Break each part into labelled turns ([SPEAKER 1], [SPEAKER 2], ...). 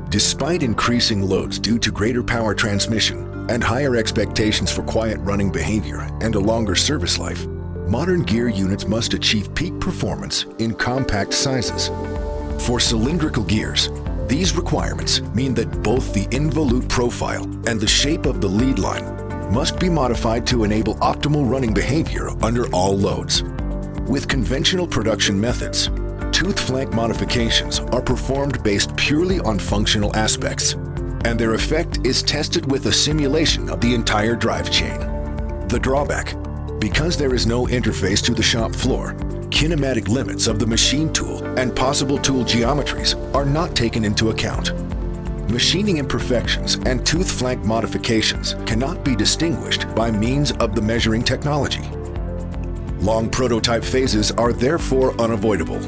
[SPEAKER 1] Despite increasing loads due to greater power transmission and higher expectations for quiet running behavior and a longer service life, modern gear units must achieve peak performance in compact sizes. For cylindrical gears, these requirements mean that both the involute profile and the shape of the lead line must be modified to enable optimal running behavior under all loads. With conventional production methods, tooth flank modifications are performed based purely on functional aspects, and their effect is tested with a simulation of the entire drive chain. The drawback: because there is no interface to the shop floor, kinematic limits of the machine tool and possible tool geometries are not taken into account. Machining imperfections and tooth flank modifications cannot be distinguished by means of the measuring technology. Long prototype phases are therefore unavoidable.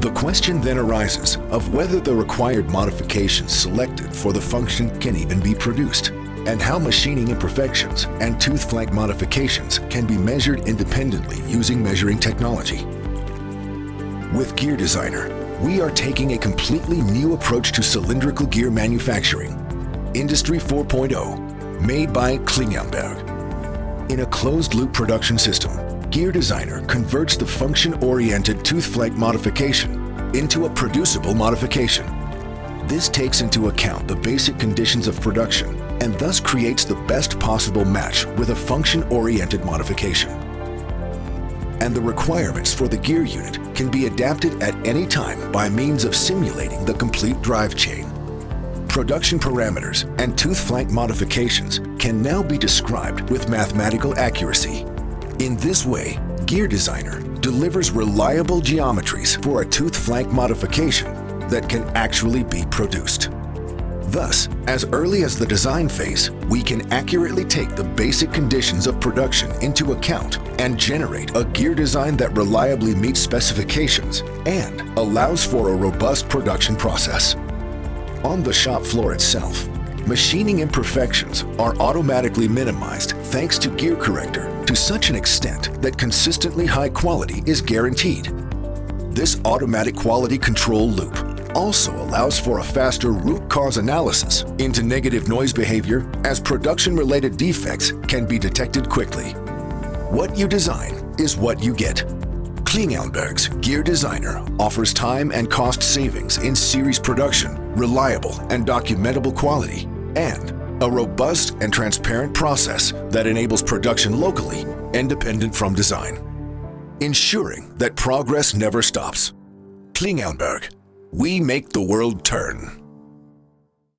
[SPEAKER 1] The question then arises of whether the required modifications selected for the function can even be produced, and how machining imperfections and tooth flank modifications can be measured independently using measuring technology. With Gear Designer, we are taking a completely new approach to cylindrical gear manufacturing, Industry 4.0, made by Klingelnberg. In a closed-loop production system, Gear Designer converts the function-oriented tooth flank modification into a producible modification. This takes into account the basic conditions of production and thus creates the best possible match with a function-oriented modification. And the requirements for the gear unit can be adapted at any time by means of simulating the complete drive chain. Production parameters and tooth flank modifications can now be described with mathematical accuracy. In this way, Gear Designer delivers reliable geometries for a tooth flank modification that can actually be produced. Thus, as early as the design phase, we can accurately take the basic conditions of production into account and generate a gear design that reliably meets specifications and allows for a robust production process. On the shop floor itself, machining imperfections are automatically minimized thanks to Gear Corrector to such an extent that consistently high quality is guaranteed. This automatic quality control loop also allows for a faster root cause analysis into negative noise behavior, as production-related defects can be detected quickly. What you design is what you get. Klingelnberg's Gear Designer offers time and cost savings in series production, reliable and documentable quality, and a robust and transparent process that enables production locally, independent from design, ensuring that progress never stops. Klingelnberg, we make the world turn.